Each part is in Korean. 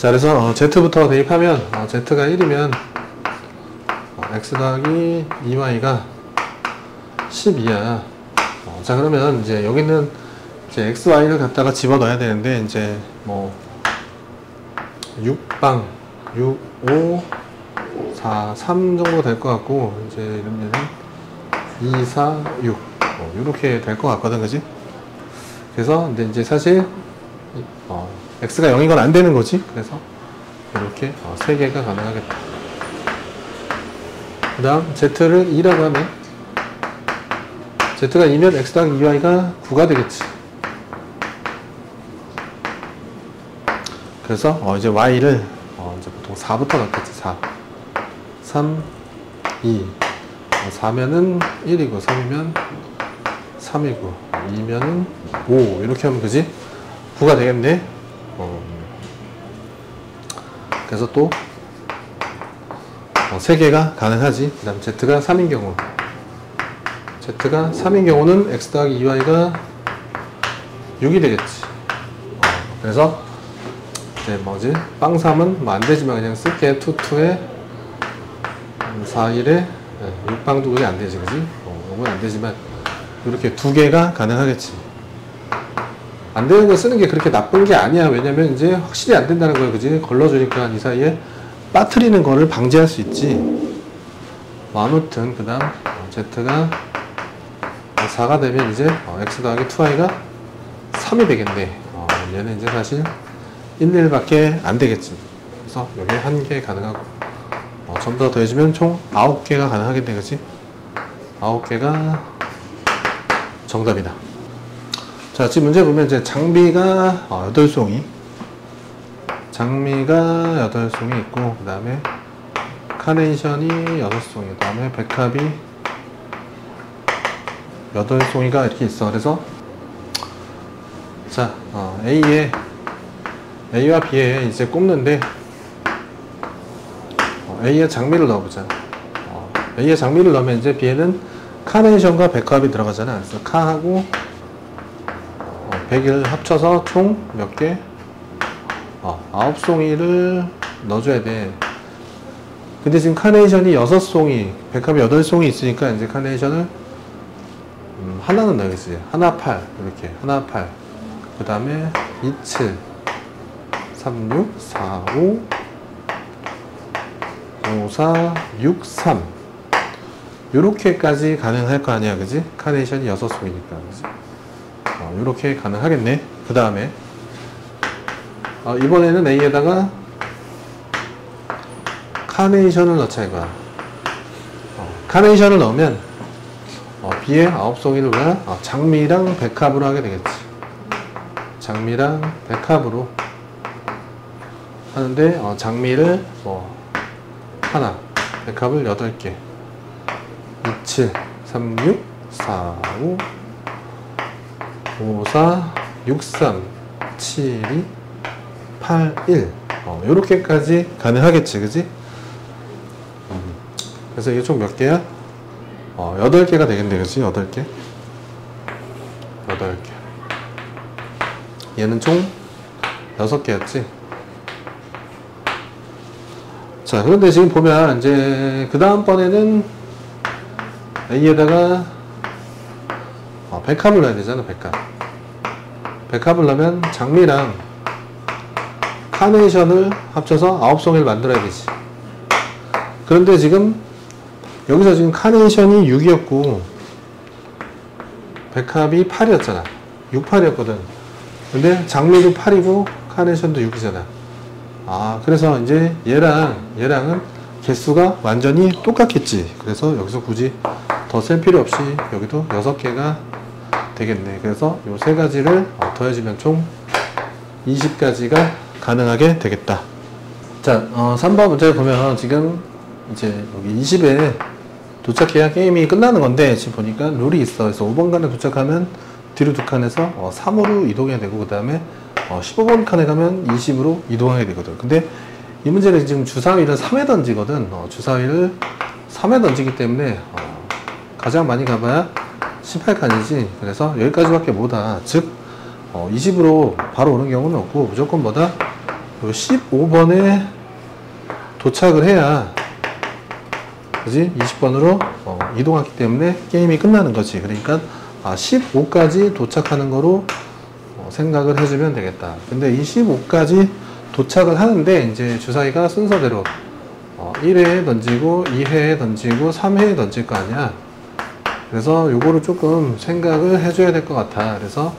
자, 그래서 z부터 대입하면 z가 1이면 x 더하기 2y가 12야. 자, 그러면 이제 여기는 이제 x, y를 갖다가 집어넣어야 되는데, 이제 뭐 6방 6, 5, 4, 3 정도 될 것 같고, 이제 이러면은 2, 4, 6 이렇게 될 것 같거든, 그지? 그래서 이제 사실 x가 0인 건 안 되는 거지. 그래서 이렇게 3개가 가능하겠다. 그 다음 z를 2라고 하면 z가 2면 x 더하기 2y가 9가 되겠지. 그래서 이제 y를 이제 보통 4부터 넣겠지. 4, 3, 2 4면은 1이고 3이면 3이고 2면은 5 이렇게 하면 그지? 9가 되겠네. 그래서 또 3개가 가능하지. 그 다음 z가 3인 경우 z가 3인 경우는 x 더하기 2y가 6이 되겠지. 그래서 이제 뭐지? 빵 3은 뭐 안되지만 그냥 쓸게. 2, 2에 4, 1에 6방도 그게 안되지, 그지? 이건 안되지만 이렇게 2개가 가능하겠지. 안되는 거 쓰는 게 그렇게 나쁜 게 아니야. 왜냐면 이제 확실히 안된다는 거야, 그지? 걸러주니까 이 사이에 빠뜨리는 거를 방지할 수 있지. 아무튼 그 다음 z가 4가 되면 이제 x 더하기 2y가 3이 되겠네. 얘는 이제 사실 1, 1밖에 안 되겠지. 그래서 여기 1개 가능하고 전부 다 더해주면 총 9개가 가능하겠네, 그치? 9개가 정답이다. 자, 지금 문제 보면 이제 장비가 8송이 장미가 8송이 있고, 그 다음에 카네이션이 6송이, 그 다음에 백합이 8송이가 이렇게 있어. 그래서 자, A와 B에 이제 꼽는데 A에 장미를 넣어보자. A에 장미를 넣으면 이제 B에는 카네이션과 백합이 들어가잖아. 그래서 카하고 100을 합쳐서 총 몇 개? 9송이를 넣어줘야 돼. 근데 지금 카네이션이 6송이, 백합이 8송이 있으니까 이제 카네이션을 하나는 넣어야지. 하나 8, 이렇게. 하나 8. 그 다음에 27, 36, 45, 54, 63 요렇게까지 가능할 거 아니야, 그지? 카네이션이 6송이니까, 그지? 요렇게 가능하겠네. 그 다음에 이번에는 A에다가 카네이션을 넣자 이거야. 카네이션을 넣으면 B에 9송이를 뭐야? 장미랑 백합으로 하게 되겠지. 장미랑 백합으로 하는데 장미를 하나, 백합을 8개. 27, 36, 45, 54, 63, 72, 81 요렇게까지 가능하겠지, 그지? 그래서 이게 총 몇 개야? 8개가 되겠네, 그지? 8개. 8개. 얘는 총 6개였지? 자, 그런데 지금 보면 이제 그 다음번에는 A에다가 백합을 넣어야 되잖아. 백합을 넣으면 장미랑 카네이션을 합쳐서 9송이를 만들어야 되지. 그런데 지금 여기서 지금 카네이션이 6이었고 백합이 8이었잖아. 6, 8이었거든. 근데 장미도 8이고 카네이션도 6이잖아. 그래서 이제 얘랑은 개수가 완전히 똑같겠지. 그래서 여기서 굳이 더 쓸 필요 없이 여기도 6개가 되겠네. 그래서 요 세 가지를 더해주면 총 20가지가 가능하게 되겠다. 자, 3번 문제를 보면 지금 이제 여기 20에 도착해야 게임이 끝나는 건데, 지금 보니까 룰이 있어. 그래서 5번 칸에 도착하면 뒤로 2칸에서 3으로 이동해야 되고, 그 다음에 15번 칸에 가면 20으로 이동하게 되거든. 근데 이 문제는 지금 주사위를 3에 던지거든. 주사위를 3에 던지기 때문에 가장 많이 가봐야 18칸이지. 그래서 여기까지밖에 못와. 즉 20으로 바로 오는 경우는 없고, 무조건 뭐다? 15번에 도착을 해야, 그지? 20번으로 이동했기 때문에 게임이 끝나는 거지. 그러니까 15까지 도착하는 거로 생각을 해주면 되겠다. 근데 이 15까지 도착을 하는데 이제 주사위가 순서대로 1회에 던지고 2회에 던지고 3회에 던질 거 아니야. 그래서 요거를 조금 생각을 해줘야 될 것 같아. 그래서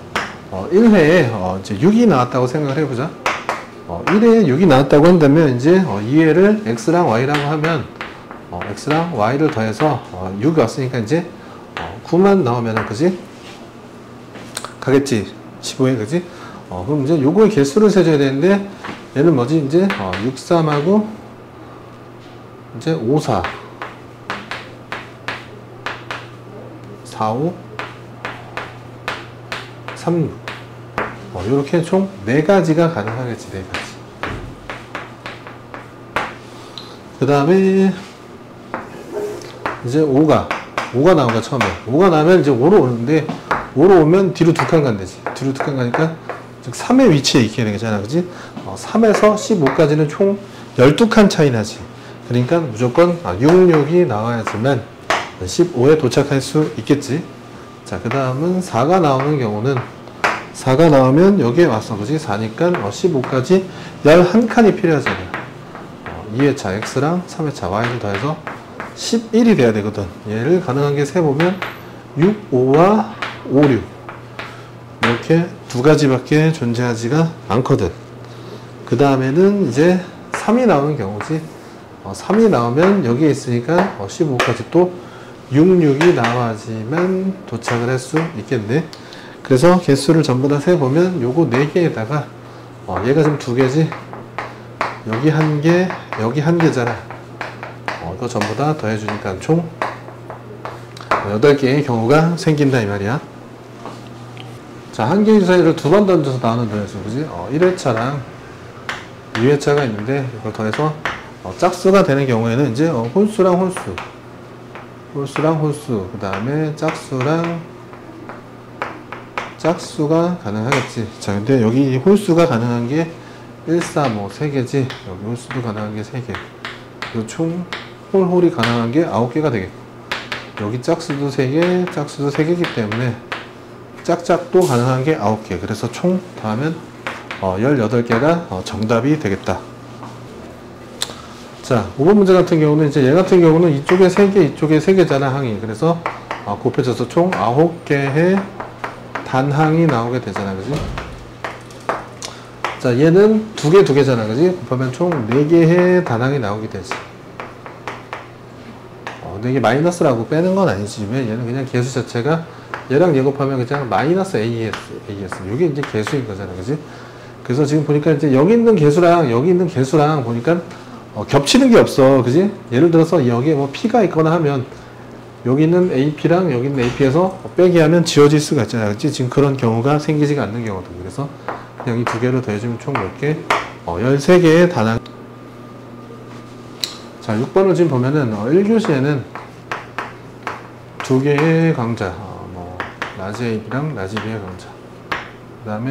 1회에 이제 6이 나왔다고 생각을 해보자. 1회에 6이 나왔다고 한다면 이제 2회를 x랑 y라고 하면 x랑 y를 더해서 6이 왔으니까 이제 9만 나오면은, 그지? 가겠지. 15에, 그지? 그럼 이제 요거의 개수를 세줘야 되는데, 얘는 뭐지? 이제 6, 3하고 이제 5, 4, 4, 5, 3, 6. 요렇게 총 4가지가 가능하겠지. 4가지. 그 다음에 이제 5가 나온 거야. 처음에 5가 나면 이제 5로 오는데, 5로 오면 뒤로 2칸 간대지. 뒤로 2칸 가니까 즉 3의 위치에 있게 되잖아. 그지? 3에서 15까지는 총 12칸 차이 나지. 그러니까 무조건 66이 나와야지만 15에 도착할 수 있겠지. 자, 그 다음은 4가 나오는 경우는, 4가 나오면 여기에 왔어. 그지? 4니까 15까지 11칸이 필요하잖아. 2회차 x랑 3회차 y를 더해서 11이 돼야 되거든. 얘를 가능한 게 세보면 6, 5와 5, 6. 이렇게 2가지밖에 존재하지가 않거든. 그 다음에는 이제 3이 나오는 경우지. 3이 나오면 여기에 있으니까 15까지 또 66이 나와야지만 도착을 할 수 있겠네. 그래서 개수를 전부 다 세보면 요거 4개에다가 얘가 지금 2개지. 여기 1개, 여기 1개잖아. 이거 전부 다 더해주니까 총 8개의 경우가 생긴다 이 말이야. 자, 한 개의 주사위를 2번 던져서 나오는 변수, 그지? 1회차랑 2회차가 있는데 이걸 더해서 짝수가 되는 경우에는 이제 홀수랑 홀수, 그 다음에 짝수가 가능하겠지. 자, 근데 여기 홀수가 가능한 게 1, 3, 5, 3개지. 여기 홀수도 가능한 게 3개. 그리고 총 홀이 가능한 게 9개가 되겠고, 여기 짝수도 3개, 짝수도 3개이기 때문에 짝짝도 가능한 게 9개. 그래서 총 다 하면 18개가 정답이 되겠다. 자, 5번 문제 같은 경우는 이제 얘 같은 경우는 이쪽에 3개, 이쪽에 3개잖아, 항이. 그래서 곱해져서 총 9개의 단항이 나오게 되잖아, 그지? 자, 얘는 2개잖아, 그지? 곱하면 총 4개의 단항이 나오게 되지. 근데 이게 마이너스라고 빼는 건 아니지만 얘는 그냥 개수 자체가 얘랑 얘 곱하면 그냥 마이너스 AS. 이게 이제 개수인 거잖아, 그지? 그래서 지금 보니까 이제 여기 있는 개수랑 보니까 겹치는 게 없어, 그지? 예를 들어서 여기에 뭐 P가 있거나 하면 여기 있는 AP랑 여기 있는 AP에서 빼기 하면 지워질 수가 있잖아, 그지? 지금 그런 경우가 생기지가 않는 경우도. 그래서 그냥 이 2개를 더해주면 총 몇 개? 13개의 단항. 자, 6번을 지금 보면은 1교시에는 2개의 강자, 라지 AB랑 라지 B의 강자. 그 다음에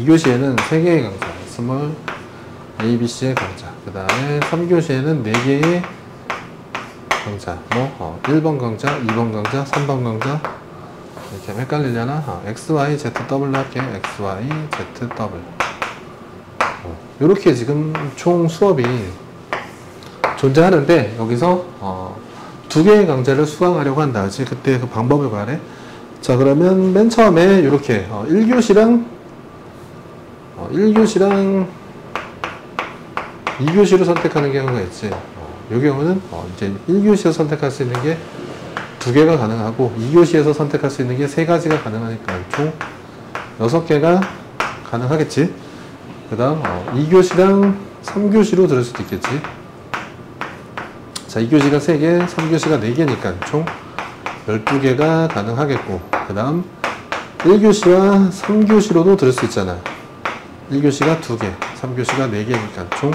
2교시에는 3개의 강자, 스몰 ABC의 강자. 그 다음에 3교시에는 4개의 강자, 1번 강자, 2번 강자, 3번 강자. 이렇게 하면 헷갈리려나? XY, Z 더블 할게. XY, Z 더블. 요렇게 지금 총 수업이 존재하는데, 여기서 2개의 강자를 수강하려고 한다. 그치? 그때 그 방법을 말해. 자, 그러면 맨 처음에 이렇게 1교시랑 2교시로 선택하는 경우가 있지. 이 경우는 이제 1교시에서 선택할 수 있는 게 2개가 가능하고, 2교시에서 선택할 수 있는 게 3가지가 가능하니까 총 6개가 가능하겠지. 그 다음 2교시랑 3교시로 들을 수도 있겠지. 자, 2교시가 3개, 3교시가 4개니까 총 12개가 가능하겠고, 그 다음 1교시와 3교시로도 들을 수 있잖아. 1교시가 2개, 3교시가 4개니까 총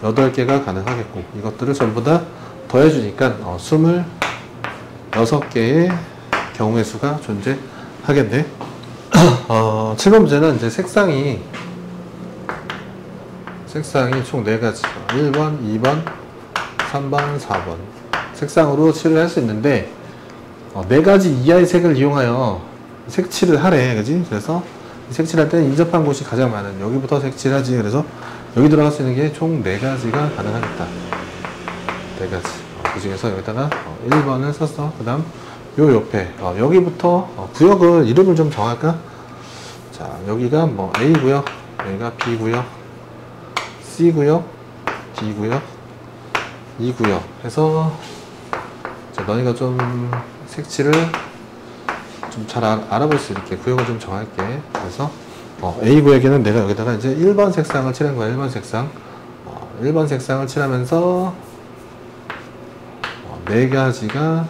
8개가 가능하겠고, 이것들을 전부 다 더해주니까 26개의 경우의 수가 존재하겠네. 7번 문제는 이제 색상이 색상이 총 4가지. 1번, 2번, 3번, 4번. 색상으로 칠을 할 수 있는데, 4가지 이하의 색을 이용하여 색칠을 하래. 그지? 그래서 색칠할 때는 인접한 곳이 가장 많은 여기부터 색칠하지. 그래서 여기 들어갈 수 있는 게 총 4가지가 가능하겠다. 4가지. 그 중에서 여기다가 1번을 썼어. 그 다음 요 옆에 여기부터 구역을 이름을 좀 정할까? 자, 여기가 뭐 A구역, 여기가 B구역, C구역, D구역, E구역 해서 너희가 좀 색칠을 좀 잘 알아볼 수 있게 구역을 좀 정할게. 그래서 A구역에는 내가 여기다가 이제 1번 색상을 칠한 거야. 1번 색상. 1번 색상을 칠하면서 4가지가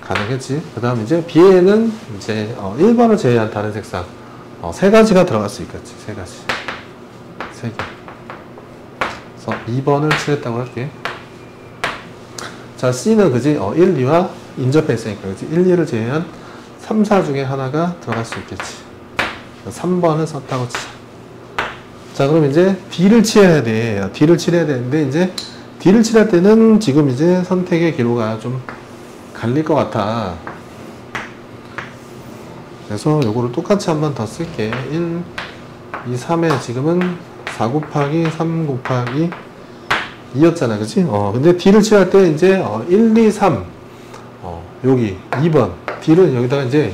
가능했지. 그 다음 이제 B에는 이제 1번을 제외한 다른 색상 3가지가 들어갈 수 있겠지. 3가지. 3개. 그래서 2번을 칠했다고 할게. 자, C는 그지? 1, 2와 인접해 있으니까 그지? 1, 2를 제외한 3, 4 중에 하나가 들어갈 수 있겠지. 3번을 썼다고 치자. 자, 그럼 이제 D를 칠해야 돼. D를 칠해야 되는데 이제 D를 칠할 때는 지금 이제 선택의 기로가 좀 갈릴 것 같아. 그래서 요거를 똑같이 한 번 더 쓸게. 1, 2, 3에 지금은 4 곱하기 3 곱하기 2였잖아. 그치? 근데 D를 칠할 때 이제 1, 2, 3 여기 2번 D를 여기다가 이제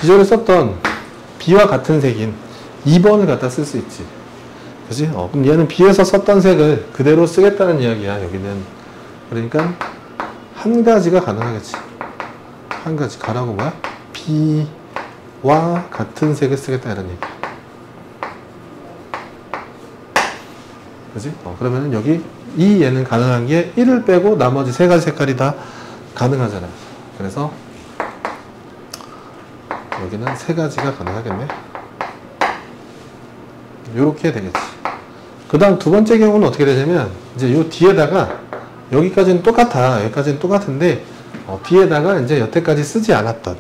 기존에 썼던 B와 같은 색인 2번을 갖다 쓸 수 있지. 그치? 그럼 얘는 B에서 썼던 색을 그대로 쓰겠다는 이야기야. 여기는. 그러니까 한 가지가 가능하겠지. 한 가지. 가라고 뭐야? B와 같은 색을 쓰겠다 이런 얘기. 그지? 그러면은 여기 이 얘는 가능한 게 1을 빼고 나머지 3가지 색깔이 다 가능하잖아. 그래서 여기는 3가지가 가능하겠네. 요렇게 되겠지. 그 다음 두 번째 경우는 어떻게 되냐면 이제 요 뒤에다가 여기까지는 똑같아. 여기까지는 똑같은데 뒤에다가 이제 여태까지 쓰지 않았던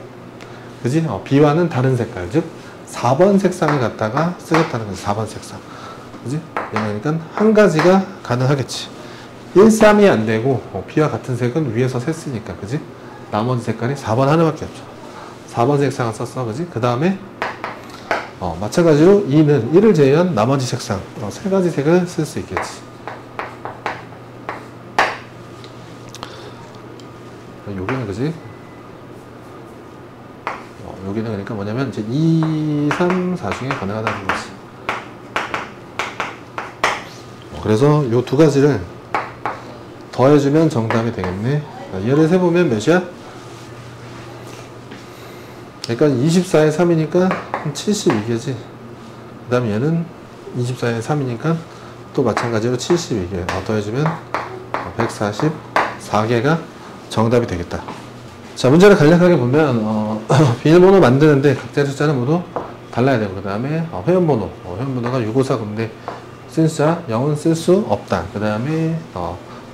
그지? B와는 다른 색깔 즉 4번 색상을 갖다가 쓰겠다는 거지. 4번 색상 그지? 그러니까 한 가지가 가능하겠지. 1, 3이 안 되고 B와 같은 색은 위에서 샜으니까 그지? 나머지 색깔이 4번 하나밖에 없죠. 4번 색상을 썼어. 그지? 그 다음에 마찬가지로 2는 1을 제외한 나머지 색상 3가지 색을 쓸 수 있겠지. 여기는 그지? 여기는 그러니까 뭐냐면 이제 2, 3, 4 중에 가능하다는 거지. 그래서 요 두 가지를 더해주면 정답이 되겠네. 얘를 세보면 몇이야? 그러니까 24에 3이니까 72개지. 그 다음 얘는 24에 3이니까 또 마찬가지로 72개. 더해주면 144개가 정답이 되겠다. 자, 문제를 간략하게 보면 비밀번호 만드는데 각자의 숫자는 모두 달라야 되고 그 다음에 회원번호 회원번호가 654인데 쓴 숫자 0은 쓸 수 없다. 그 다음에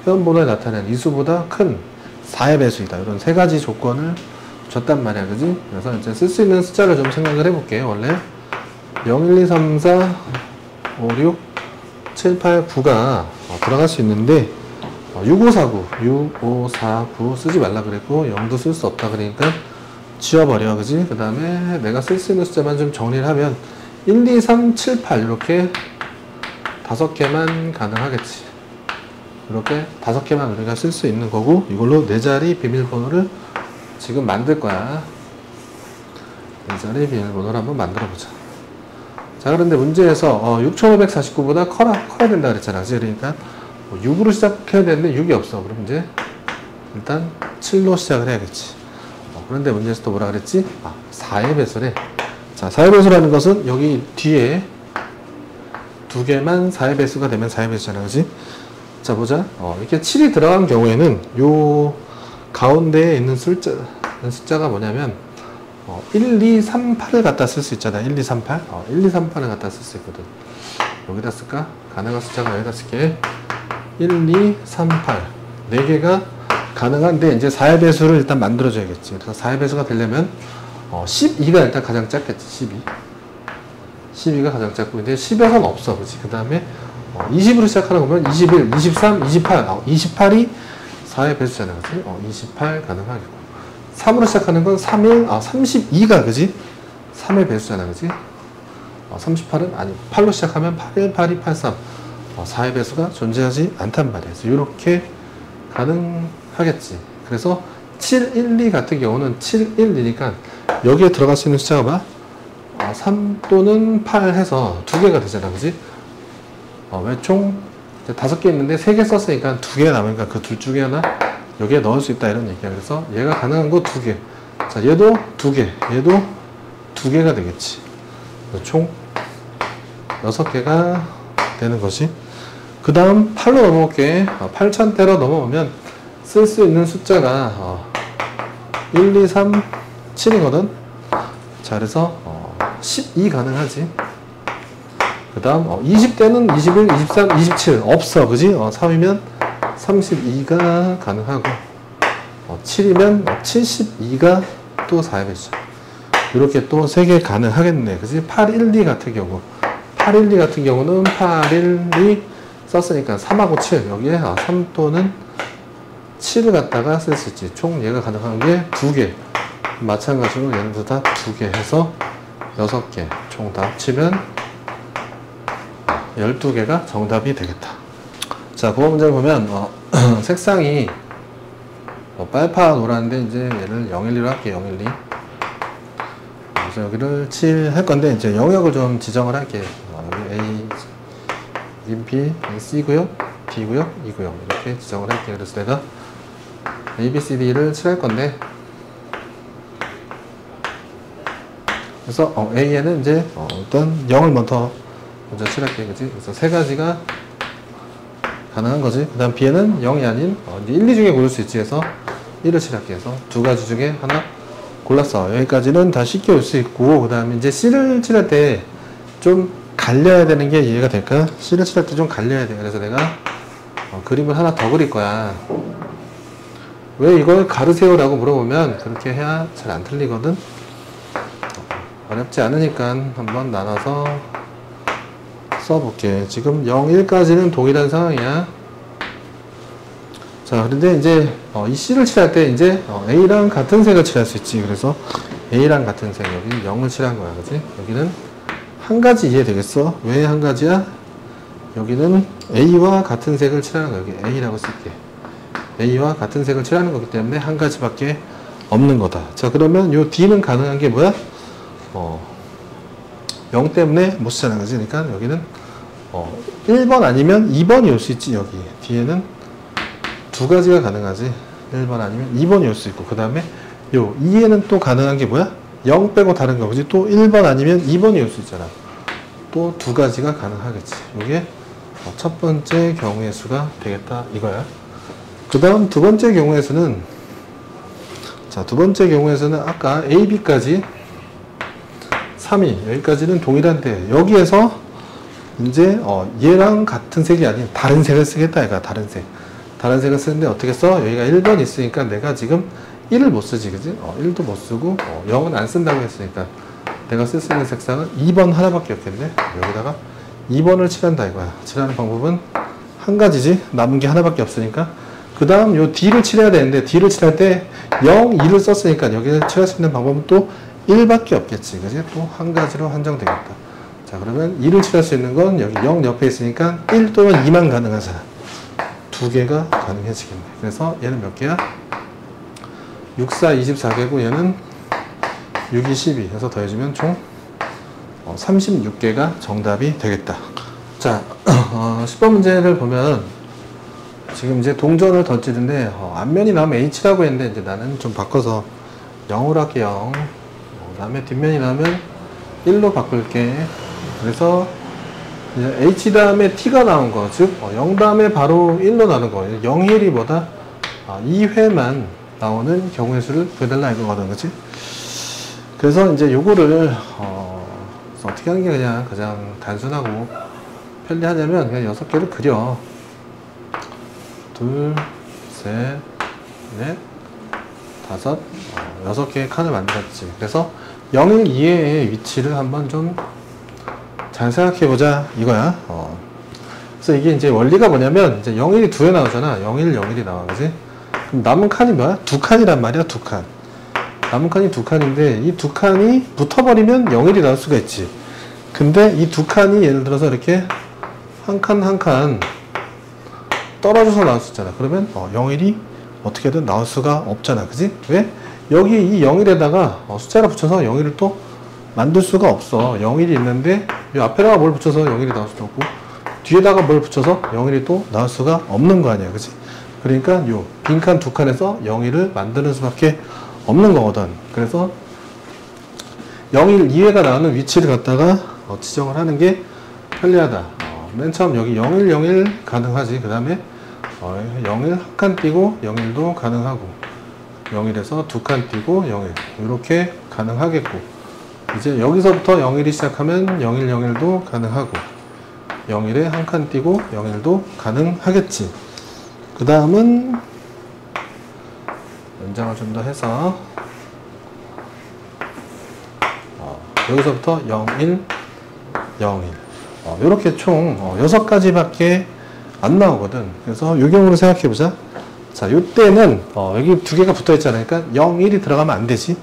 회원번호에 나타나는 이 수보다 큰 4의 배수이다. 이런 3가지 조건을 줬단 말이야. 그지? 그래서 이제 쓸 수 있는 숫자를 좀 생각을 해볼게. 원래 0, 1, 2, 3, 4, 5, 6, 7, 8, 9가 들어갈 수 있는데 6549, 6549 쓰지 말라 그랬고 0도 쓸 수 없다 그러니까 지워버려. 그지? 그 다음에 내가 쓸 수 있는 숫자만 좀 정리를 하면 1, 2, 3, 7, 8 이렇게 5개만 가능하겠지. 이렇게 5개만 우리가 쓸 수 있는 거고 이걸로 4자리 비밀번호를 지금 만들 거야. 4자리 비밀번호를 한번 만들어 보자. 자, 그런데 문제에서 6549보다 커야 된다 그랬잖아. 그치? 그러니까 6으로 시작해야 되는데 6이 없어. 그럼 이제 일단 7로 시작을 해야겠지. 그런데 문제에서 또 뭐라 그랬지? 4의 배수래. 자, 4의 배수라는 것은 여기 뒤에 2개만 4의 배수가 되면 4의 배수잖아. 그지? 자, 보자. 이렇게 7이 들어간 경우에는 요 가운데에 있는 숫자가 뭐냐면 1, 2, 3, 8을 갖다 쓸 수 있잖아. 1, 2, 3, 8. 1, 2, 3, 8을 갖다 쓸 수 있거든. 여기다 쓸까? 가능한 숫자가 여기다 쓸게. 1, 2, 3, 8. 4개가 가능한데 이제 4의 배수를 일단 만들어줘야겠지. 그래서 4의 배수가 되려면 12가 일단 가장 작겠지. 12가 가장 작고, 근데 10에서는 없어. 그치? 그 다음에 20으로 시작하는 거면 21, 23, 28. 28이 4의 배수잖아. 그치? 28 가능하겠고. 3으로 시작하는 건 31, 32가, 그지? 3의 배수잖아. 그지? 38은 아니, 8로 시작하면 81, 82, 83. 4의 배수가 존재하지 않단 말이야. 그래서 이렇게 가능하겠지. 그래서 7, 1, 2 같은 경우는 7, 1, 2니까 여기에 들어갈 수 있는 숫자가 봐. 3 또는 8 해서 2개가 되잖아. 그지? 왜 총 5개 있는데 3개 썼으니까 2개 남으니까 그 둘 중에 하나 여기에 넣을 수 있다 이런 얘기야. 그래서 얘가 가능한 거 2개. 자, 얘도 2개. 얘도 2개가 되겠지. 총 6개가 되는 것이. 그 다음 8로 넘어올게. 8000대로 넘어오면 쓸 수 있는 숫자가 1, 2, 3, 7이거든. 자, 그래서 12 가능하지. 그 다음 20대는 21, 23, 27 없어. 그지? 3이면 32가 가능하고 7이면 72가 또 4의 배수. 이렇게 또 3개 가능하겠네. 그지? 8, 1, 2 같은 경우 8, 1, 2 같은 경우는 8, 1, 2 썼으니까 3하고 7 여기에 3 또는 7을 갖다가 쓸 수 있지. 총 얘가 가능한 게 2개. 마찬가지로 얘네도 다 2개 해서 6개. 총 다 합치면 12개가 정답이 되겠다. 자, 9번 문제를 보면 색상이 빨파 노란데 이제 얘를 012로 할게요. 012. 그래서 여기를 7 할 건데 이제 영역을 좀 지정을 할게요. 여기 A, 여기 B, C구역, D구역, E구역 이렇게 지정을 할게요. 그래서 내가 A, B, C, D를 칠할 건데 그래서 A에는 이제 일단 0을 먼저 칠할게요. 그치? 그래서 3가지가 가능한 거지. 그 다음 B에는 0이 아닌 1, 2 중에 고를 수 있지 해서 1을 칠할게요. 그래서 2가지 중에 하나 골랐어. 여기까지는 다 쉽게 올 수 있고, 그 다음에 이제 C를 칠할 때 좀 갈려야 되는 게 이해가 될까? C를 칠할 때 좀 갈려야 돼. 그래서 내가 그림을 하나 더 그릴 거야. 왜 이걸 가르세요? 라고 물어보면 그렇게 해야 잘 안 틀리거든? 어렵지 않으니까 한번 나눠서 써볼게. 지금 0, 1까지는 동일한 상황이야. 자, 그런데 이제 이 C를 칠할 때 이제 A랑 같은 색을 칠할 수 있지. 그래서 A랑 같은 색, 여기 0을 칠한 거야. 그지? 여기는 한 가지 이해되겠어? 왜 한 가지야? 여기는 A와 같은 색을 칠하는 거야. 여기 A라고 쓸게. A와 같은 색을 칠하는 거기 때문에 한 가지밖에 없는 거다. 자, 그러면 요 D는 가능한 게 뭐야? 0 때문에 못 쓰잖아. 그지? 그러니까 여기는 1번 아니면 2번이 올 수 있지. 여기 뒤에는 2가지가 가능하지. 1번 아니면 2번이 올 수 있고, 그 다음에 요 2에는 또 가능한 게 뭐야? 0 빼고 다른 거. 그지? 또 1번 아니면 2번이 올 수 있잖아. 또 2가지가 가능하겠지. 이게 첫 번째 경우의 수가 되겠다 이거야. 그 다음 두 번째 경우에서는, 자, 두 번째 경우에서는 아까 A, B까지 3이 여기까지는 동일한데 여기에서 이제 얘랑 같은 색이 아닌 다른 색을 쓰겠다. 얘가 다른 색을 쓰는데 어떻게 써? 여기가 1번 있으니까 내가 지금 1을 못 쓰지. 그지? 1도 못 쓰고 0은 안 쓴다고 했으니까 내가 쓸 수 있는 색상은 2번 하나밖에 없겠네. 여기다가 2번을 칠한다 이거야. 칠하는 방법은 한 가지지. 남은 게 하나밖에 없으니까. 그 다음 요 D를 칠해야 되는데 D를 칠할 때 0, 2를 썼으니까 여기를 칠할 수 있는 방법은 또 1밖에 없겠지. 그지? 또 한 가지로 한정되겠다. 자, 그러면 2를 칠할 수 있는 건 여기 0 옆에 있으니까 1 또는 2만 가능하잖아. 2개가 가능해지겠네. 그래서 얘는 몇 개야? 6, 4, 24개고 얘는 6, 2, 12 해서 더해주면 총 36개가 정답이 되겠다. 자, 10번 문제를 보면 지금 이제 동전을 던지는데 앞면이 나오면 H라고 했는데 이제 나는 좀 바꿔서 0으로 할게. 0. 그 다음에 뒷면이 나오면 1로 바꿀게. 그래서 이제 H 다음에 T가 나온 거, 즉 0 다음에 바로 1로 나오는 거. 0일이 뭐다? 2회만 나오는 경우의 수를 구해달라 이거거든. 그치? 그래서 이제 요거를 어떻게 하는 게 가장 단순하고 편리하냐면 그냥 6개를 그려. 둘, 셋, 넷, 다섯, 6개의 칸을 만들었지. 그래서 0일 이외의 위치를 한번 좀 잘 생각해보자 이거야. 그래서 이게 이제 원리가 뭐냐면 이제 0일이 두 개 나오잖아. 0일, 0일이 나와, 그지? 그럼 남은 칸이 뭐야? 두 칸이란 말이야, 두 칸. 남은 칸이 두 칸인데 이 두 칸이 붙어버리면 0일이 나올 수가 있지. 근데 이 두 칸이 예를 들어서 이렇게 한 칸 한 칸 떨어져서 나올 수 있잖아. 그러면 0일이 어떻게든 나올 수가 없잖아, 그지? 왜? 여기 이 0일에다가 숫자를 붙여서 0일을 또 만들 수가 없어. 0일이 있는데 이 앞에다가 뭘 붙여서 0일이 나올 수도 없고 뒤에다가 뭘 붙여서 0일이 또 나올 수가 없는 거 아니야, 그지? 그러니까 요 빈칸 두 칸에서 0일을 만드는 수밖에 없는 거거든. 그래서 0일 이외가 나오는 위치를 갖다가 지정을 하는 게 편리하다. 맨 처음 여기 0일, 0일 가능하지. 그 다음에 0일 한 칸 띄고 0일도 가능하고 0일에서 두 칸 띄고 0일 이렇게 가능하겠고 이제 여기서부터 0일이 시작하면 0일, 0일도 가능하고 0일에 한 칸 띄고 0일도 가능하겠지. 그 다음은 연장을 좀 더 해서 여기서부터 0일, 0일 이렇게 총 6가지밖에 안 나오거든. 그래서 이 경우로 생각해보자. 자, 이때는 여기 두 개가 붙어 있잖아요. 그러니까 0, 1이 들어가면 안 되지.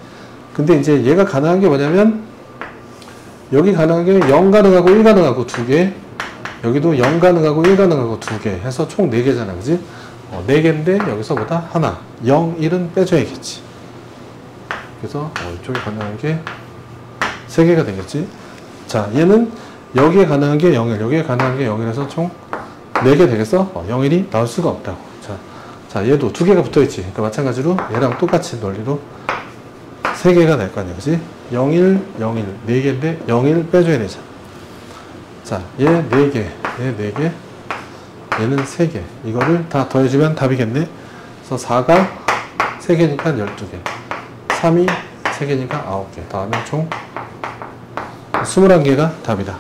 근데 이제 얘가 가능한 게 뭐냐면 여기 가능한 게 0 가능하고 1 가능하고 두 개, 여기도 0 가능하고 1 가능하고 두 개 해서 총 4개잖아, 그지? 4개인데 여기서보다 하나 0, 1은 빼줘야겠지. 그래서 이쪽에 가능한 게 3개가 되겠지. 자, 얘는 여기에 가능한 게 0일, 여기에 가능한 게 0일에서 총 4개 되겠어? 0일이 나올 수가 없다고. 자, 얘도 두 개가 붙어 있지. 그러니까 마찬가지로 얘랑 똑같이 논리로 3개가 될 거 아니야, 그지? 0일, 0일, 4개인데 0일 빼줘야 되잖아. 자, 얘 4개, 얘 4개, 얘는 3개. 이거를 다 더해주면 답이겠네. 그래서 4가 3개니까 12개, 3이 3개니까 9개. 다음에 총 21개가 답이다.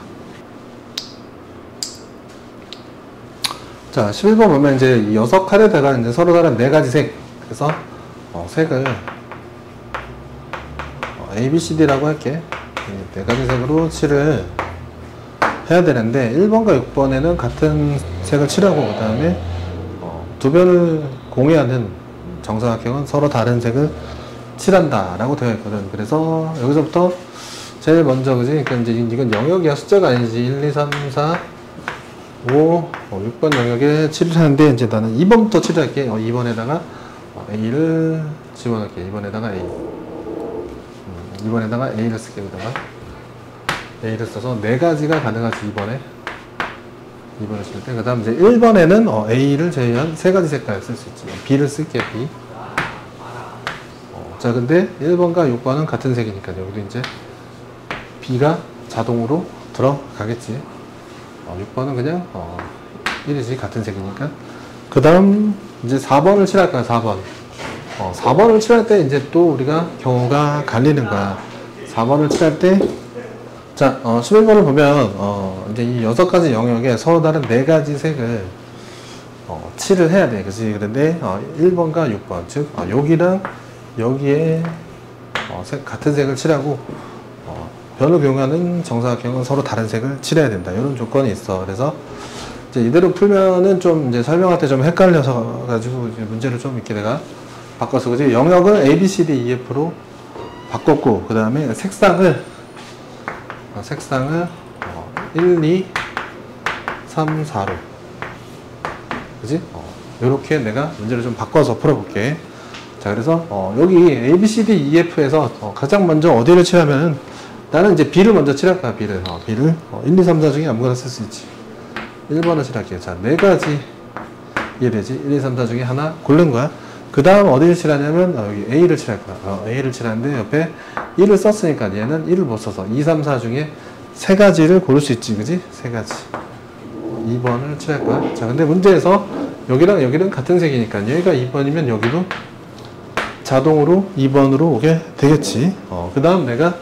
자, 11번 보면 이제 6칸에다가 이제 서로 다른 4가지 색. 그래서 색을 A, B, C, D라고 할게. 4가지 색으로 칠을 해야 되는데 1번과 6번에는 같은 색을 칠하고 그 다음에 두 변을 공유하는 정사각형은 서로 다른 색을 칠한다 라고 되어 있거든. 그래서 여기서부터 제일 먼저, 그지? 그러니까 이제 이건 영역이야. 숫자가 아니지. 1, 2, 3, 4, 5, 6번 영역에 칠을 하는데 이제 나는 2번부터 칠할게. 2번에다가 A를 집어넣을게. 2번에다가 A. 2번에다가 A를 쓸게. 여기다가 A를 써서 4가지가 가능하지. 2번을 쓸 때. 그 다음 이제 1번에는 A를 제외한 3가지 색깔 쓸 수 있지. B를 쓸게. B. 자, 근데 1번과 6번은 같은 색이니까 여기도 이제 B가 자동으로 들어가겠지. 6번은 그냥 1이지. 같은 색이니까. 그 다음 이제 4번을 칠할 거야. 4번. 4번을 칠할 때 이제 또 우리가 경우가 갈리는 거야. 4번을 칠할 때 자, 11번을 보면 이제 이 6가지 영역에 서로 다른 4가지 색을 칠을 해야 돼. 그치? 그런데 1번과 6번, 즉 여기랑 여기에 같은 색을 칠하고 변을 경우하는 정사각형은 서로 다른 색을 칠해야 된다. 이런 조건이 있어. 그래서 이제 이대로 풀면은 좀 이제 설명할 때 좀 헷갈려서 가지고 이제 문제를 좀 이렇게 내가 바꿔서, 그지? 영역을 A, B, C, D, E, F로 바꿨고 그 다음에 색상을 1, 2, 3, 4로, 그지? 이렇게 내가 문제를 좀 바꿔서 풀어볼게. 자, 그래서 여기 A, B, C, D, E, F에서 가장 먼저 어디를 칠하면은 나는 이제 B를 먼저 칠할 거야. B를 1, 2, 3, 4 중에 아무거나 쓸 수 있지. 1번을 칠할게요. 자, 4가지 이해되지? 1, 2, 3, 4 중에 하나 고른 거야. 그 다음 어디를 칠하냐면 여기 A를 칠할 거야. A를 칠하는데 옆에 1을 썼으니까 얘는 1을 못 써서 2, 3, 4 중에 3가지를 고를 수 있지, 그지? 3가지. 2번을 칠할 거야. 자, 근데 문제에서 여기랑 여기는 같은 색이니까 여기가 2번이면 여기도 자동으로 2번으로 오게 되겠지. 그 다음 내가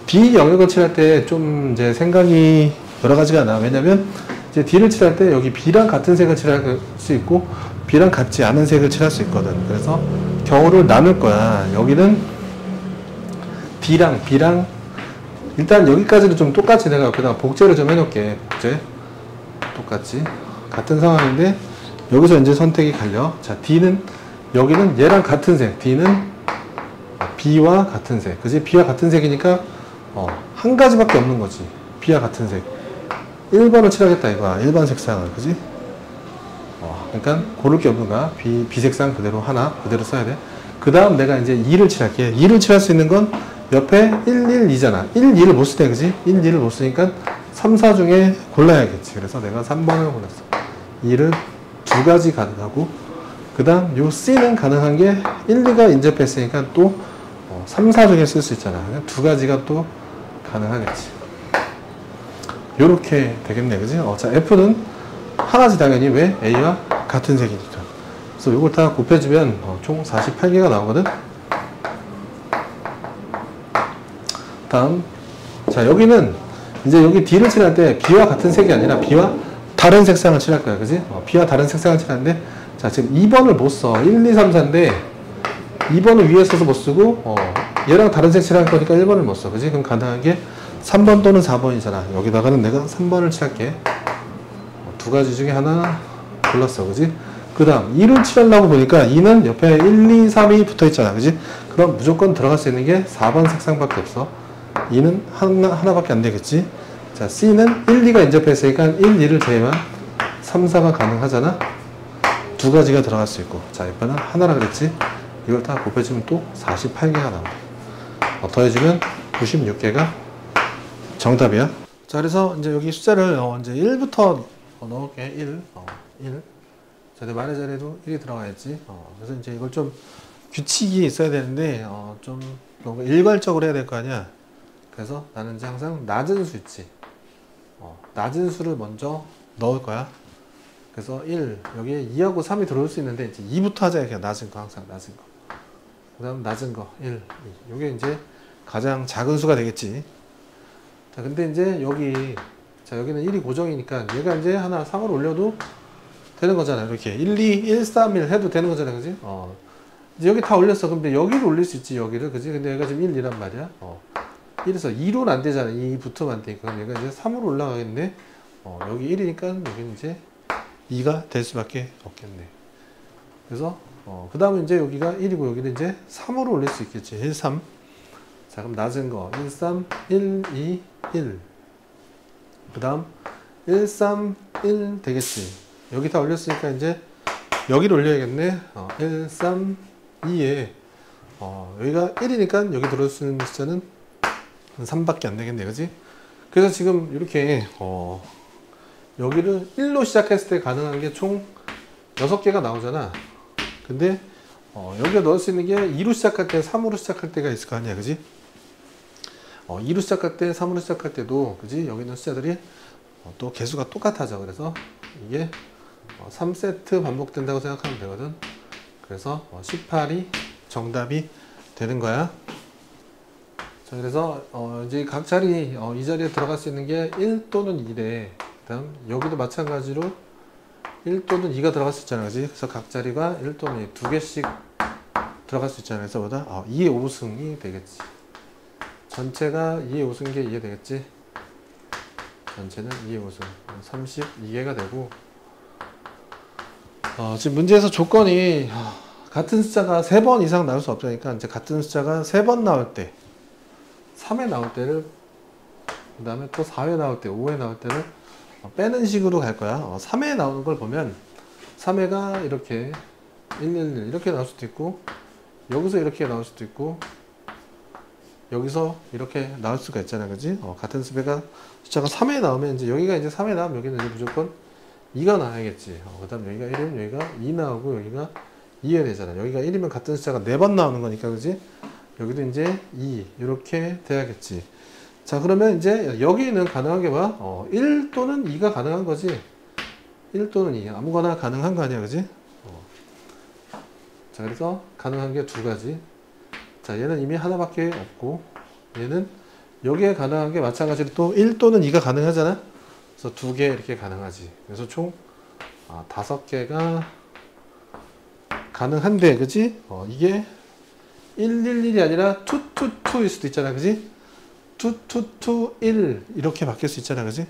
B 영역을 칠할 때 좀 이제 생각이 여러 가지가 나. 왜냐면 이제 D를 칠할 때 여기 B랑 같은 색을 칠할 수 있고 B랑 같지 않은 색을 칠할 수 있거든. 그래서 경우를 나눌 거야. 여기는 D랑 B랑 일단 여기까지는 좀 똑같이 내가 여기다가 복제를 좀 해놓을게. 복제. 똑같이. 같은 상황인데, 여기서 이제 선택이 갈려. 자, D는, 여기는 얘랑 같은 색. D는 B와 같은 색. 그지? B와 같은 색이니까, 한 가지밖에 없는 거지. B와 같은 색. 1번을 칠하겠다, 이거야. 일반 색상을. 그지? 그러니까, 고를 게 없는 거야. B 색상 그대로 하나, 그대로 써야 돼. 그 다음 내가 이제 2를 칠할게. 2를 칠할 수 있는 건 옆에 1, 1, 2잖아. 1, 2를 못 쓰네, 그지? 1, 2를 못 쓰니까 3, 4 중에 골라야겠지. 그래서 내가 3번을 골랐어. 2를 두 가지 가능하고, 그 다음 요 C는 가능한 게 1, 2가 인접했으니까 또 3, 4 중에 쓸 수 있잖아. 두 가지가 또 가능하겠지. 요렇게 되겠네, 그지? 자, F는 하나지, 당연히. 왜? A와 같은 색이니까. 그래서 요걸 다 곱해주면 총 48개가 나오거든? 다음. 자, 여기는 이제 여기 D를 칠할 때 B와 같은 색이 아니라 B와 다른 색상을 칠할 거야, 그지? B와 다른 색상을 칠하는데, 자, 지금 2번을 못 써. 1, 2, 3, 4인데, 2번을 위에 써서 못 쓰고, 얘랑 다른 색 칠할 거니까 1번을 못 써, 그지? 그럼 가능한 게 3번 또는 4번이잖아. 여기다가는 내가 3번을 칠할게. 두 가지 중에 하나 골랐어, 그지? 그 다음 2를 칠하려고 보니까 2는 옆에 1, 2, 3이 붙어 있잖아, 그지? 그럼 무조건 들어갈 수 있는 게 4번 색상밖에 없어. 2는 하나밖에 안 되겠지? 자, C는 1, 2가 인접했으니까 1, 2를 제외한 3, 4가 가능하잖아? 두 가지가 들어갈 수 있고. 자, 이번엔 하나라 그랬지? 이걸 다 곱해주면 또 48개가 나온다. 더해주면 96개가 정답이야. 자, 그래서 이제 여기 숫자를 이제 1부터 넣을게. 1. 1. 자, 내 말의 자리에도 1이 들어가야지. 그래서 이제 이걸 좀 규칙이 있어야 되는데, 좀 뭔가 일괄적으로 해야 될 거 아니야? 그래서 나는 이제 항상 낮은 수 있지. 낮은 수를 먼저 넣을 거야. 그래서 1, 여기에 2하고 3이 들어올 수 있는데, 이제 2부터 하자. 그냥 낮은 거, 항상 낮은 거. 그 다음 낮은 거, 1, 2. 요게 이제 가장 작은 수가 되겠지. 자, 근데 이제 자, 여기는 1이 고정이니까 얘가 이제 하나 3으로 올려도 되는 거잖아. 이렇게 1, 2, 1, 3, 1 해도 되는 거잖아, 그지? 이제 여기 다 올렸어. 근데 여기를 올릴 수 있지, 여기를, 그지? 근데 얘가 지금 1이란 말이야. 1에서 2로는 안 되잖아. 2 붙으면 안 되니까. 그럼 얘가 이제 3으로 올라가겠네. 여기 1이니까 여기는 이제 2가 될 수밖에 없겠네. 그래서 그 다음에 이제 여기가 1이고 여기는 이제 3으로 올릴 수 있겠지. 1, 3. 자, 그럼 낮은 거 1, 3, 1, 2, 1. 그 다음 1, 3, 1 되겠지. 여기 다 올렸으니까 이제 여기를 올려야겠네. 1, 3, 2에 여기가 1이니까 여기 들어올 수 있는 숫자는 3밖에 안 되겠네, 그지? 그래서 지금 이렇게 여기를 1로 시작했을 때 가능한 게 총 6개가 나오잖아. 근데 여기에 넣을 수 있는 게 2로 시작할 때, 3으로 시작할 때가 있을 거 아니야, 그지? 2로 시작할 때, 3으로 시작할 때도, 그지? 여기 있는 숫자들이 또 개수가 똑같아져. 그래서 이게 3세트 반복된다고 생각하면 되거든. 그래서 18이 정답이 되는 거야. 자, 그래서 이제 각 자리, 이 자리에 들어갈 수 있는 게 1 또는 2래. 그 다음 여기도 마찬가지로 1 또는 2가 들어갈 수 있잖아, 그지? 그래서 각 자리가 1 또는 2, 두 개씩 들어갈 수 있잖아. 그래서 보다 2의 5승이 되겠지. 전체가 2의 5승인 게 이해되겠지? 전체는 2의 5승 32개가 되고, 지금 문제에서 조건이 같은 숫자가 3번 이상 나올 수 없으니까 이제 같은 숫자가 3번 나올 때, 3회 나올 때를, 그 다음에 또 4회 나올 때, 5회 나올 때를 빼는 식으로 갈 거야. 3회 나오는 걸 보면 3회가 이렇게 1, 1, 1 이렇게 나올 수도 있고, 여기서 이렇게 나올 수도 있고, 여기서 이렇게 나올 수가 있잖아, 그지? 같은 숫자가 3회 나오면 이제 여기가 이제 3회 나오면 여기는 이제 무조건 2가 나와야겠지. 그 다음 여기가 1이면 여기가 2 나오고 여기가 2회 되잖아. 여기가 1이면 같은 숫자가 4번 나오는 거니까, 그지? 여기도 이제 2 이렇게 돼야겠지. 자, 그러면 이제 여기는 가능하게 봐. 1 또는 2가 가능한 거지. 1 또는 2 아무거나 가능한 거 아니야, 그지? 자, 그래서 가능한 게 두 가지. 자, 얘는 이미 하나밖에 없고, 얘는 여기에 가능한 게 마찬가지로 또 1 또는 2가 가능하잖아. 그래서 2개 이렇게 가능하지. 그래서 총 5개가 가능한데, 그지? 이게 1, 1, 1이 아니라 2, 2, 2일 수도 있잖아, 그지? 2, 1 이렇게 바뀔 수 있잖아, 그지?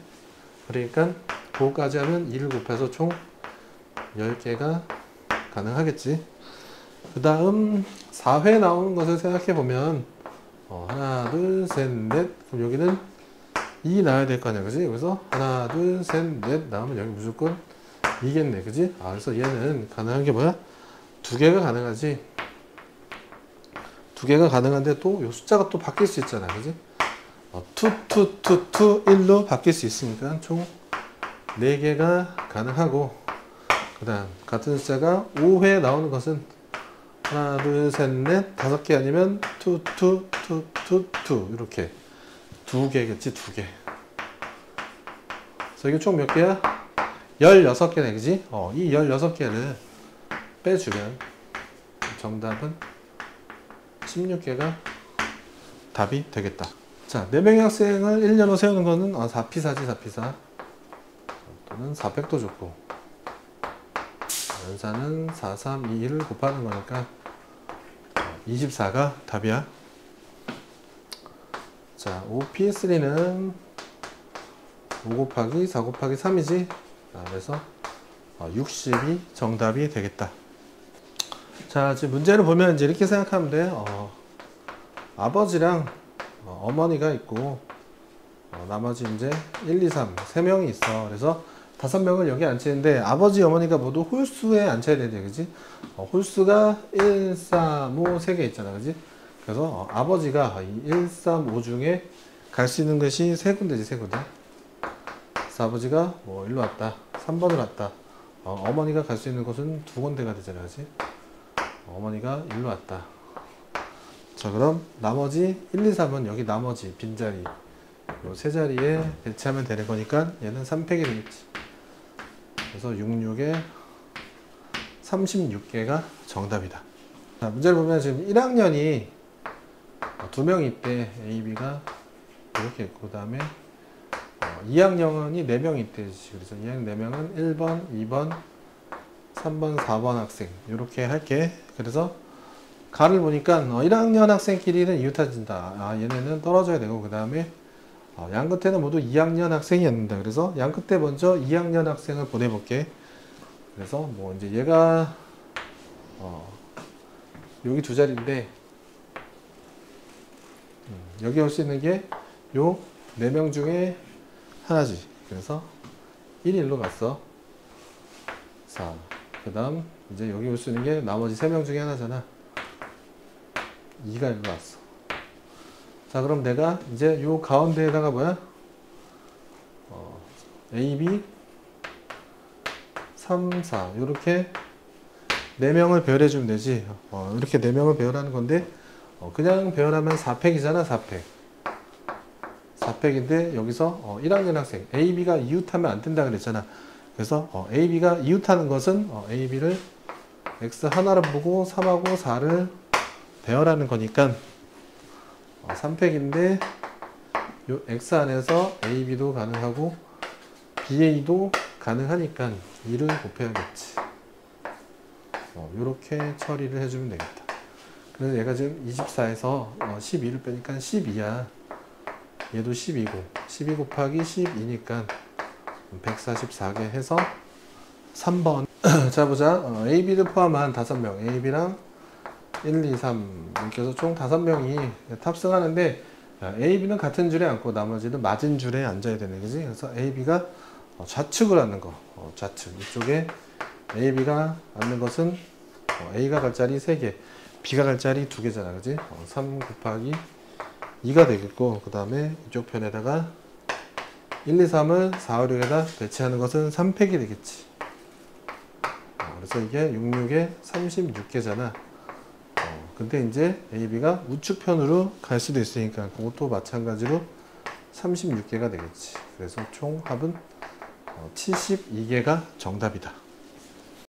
그러니까 그거까지 하면 2를 곱해서 총 10개가 가능하겠지. 그 다음 4회 나오는 것을 생각해 보면 하나, 둘, 셋, 넷. 그럼 여기는 2 나와야 될 거 아니야, 그지? 그래서 하나, 둘, 셋, 넷 나오면 여기 무조건 2겠네, 그지? 그래서 얘는 가능한 게 뭐야? 2개가 가능하지. 2개가 가능한데 또 이 숫자가 또 바뀔 수 있잖아, 그지? 2, 1로 바뀔 수 있으니까 총 4개가 가능하고, 그 다음 같은 숫자가 5회 나오는 것은 하나, 둘, 셋, 넷, 5개 아니면 2, 2 이렇게 2개겠지, 2개. 그래서 이게 총 몇 개야? 16개네, 그지? 이 16개를 빼주면 정답은 16개가 답이 되겠다. 자, 4명의 학생을 1년으로 세우는 거는 4피사지, 4피사. 또는 4팩도 좋고, 연산은 4, 3, 2, 1을 곱하는 거니까 24가 답이야. 자, 5PS3는 5 곱하기 4 곱하기 3이지. 그래서 60이 정답이 되겠다. 자, 지금 문제를 보면 이제 이렇게 생각하면 돼. 아버지랑 어머니가 있고, 나머지 이제 1, 2, 3, 3명이 있어. 그래서 5명을 여기 앉히는데, 아버지, 어머니가 모두 홀수에 앉혀야 되지, 그지? 홀수가 1, 3, 5, 3개 있잖아, 그지? 그래서 아버지가 이 1, 3, 5 중에 갈 수 있는 것이 3군데지, 3군데. 그래서 아버지가 뭐 일로 왔다, 3번을 왔다. 어머니가 갈 수 있는 곳은 2군데가 되잖아, 그지? 어머니가 일로 왔다. 자, 그럼 나머지 1, 2, 3은 여기 나머지 빈자리 요 세 자리에 배치하면 되는 거니까 얘는 3팩이 되겠지. 그래서 6, 6에 36개가 정답이다. 자, 문제를 보면 지금 1학년이 2명이 있대. A, B가 이렇게 있고, 그 다음에 2학년이 4명이 있대. 그래서 2학년 4명은 1번, 2번, 3번, 4번 학생 이렇게 할게. 그래서 가를 보니까 1학년 학생끼리는 이웃해진다. 얘네는 떨어져야 되고, 그 다음에 양 끝에는 모두 2학년 학생이었는데, 그래서 양 끝에 먼저 2학년 학생을 보내볼게. 그래서 뭐 이제 얘가 여기 2자리인데 여기 올 수 있는 게 요 4명 중에 하나지. 그래서 1일로 갔어. 자, 그 다음 이제 여기 올 수 있는 게 나머지 3명 중에 하나잖아. 2가 일로 왔어. 자, 그럼 내가 이제 요 가운데에다가 뭐야? A, B, 3, 4 요렇게 4명을 배열해주면 되지. 이렇게 4명을 배열하는 건데, 그냥 배열하면 4팩이잖아, 4팩. 4팩인데, 여기서 1학년 학생, A, B가 이웃하면 안 된다 그랬잖아. 그래서 A, B가 이웃하는 것은 A, B를 X 하나를 보고 3하고 4를 배열하는 거니까 3팩인데 요 X 안에서 A, B도 가능하고 BA도 가능하니까 2를 곱해야겠지. 요렇게 처리를 해주면 되겠다. 그래서 얘가 지금 24에서 12를 빼니까 12야. 얘도 12고 12 곱하기 12니까 144개 해서 3번. 자, 보자. A, B를 포함한 5명, A, B랑 1, 2, 3 이렇게 해서 총 5명이 탑승하는데, A, B는 같은 줄에 앉고 나머지는 맞은 줄에 앉아야 되네, 그지? 그래서 A, B가 좌측을 앉는 거. 좌측. 이쪽에 A, B가 앉는 것은 A가 갈 자리 3개, B가 갈 자리 2개잖아, 그지? 3 곱하기 2가 되겠고, 그 다음에 이쪽 편에다가 1, 2, 3을 4, 5, 6에다 배치하는 것은 3팩이 되겠지. 그래서 이게 6, 6에 36개잖아. 근데 이제 A, B가 우측편으로 갈 수도 있으니까 그것도 마찬가지로 36개가 되겠지. 그래서 총 합은 72개가 정답이다.